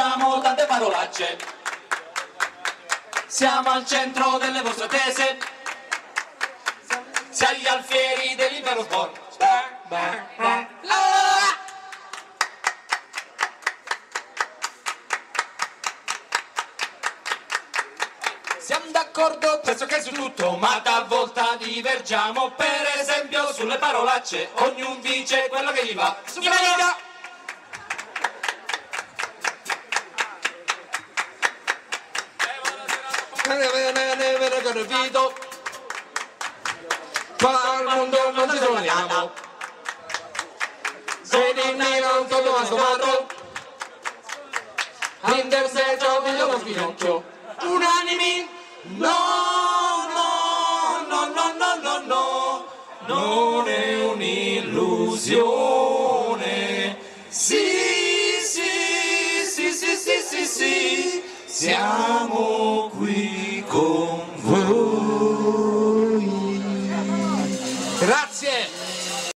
diciamo tante parolacce. Siamo al centro delle vostre tese. Siamo gli alfieri dell'impero sport. Siamo d'accordo pressoché su tutto, ma talvolta divergiamo. Per esempio sulle parolacce, ognuno dice quello che gli va. Qua al mondo non ci troviamo. Se di non sono a scomarro, interseggio figlio lo spinocchio. Unanimi, no, no, no, no, no, no, non è un'illusione. Sì, sì, sì, sì, sì, sì, sì, siamo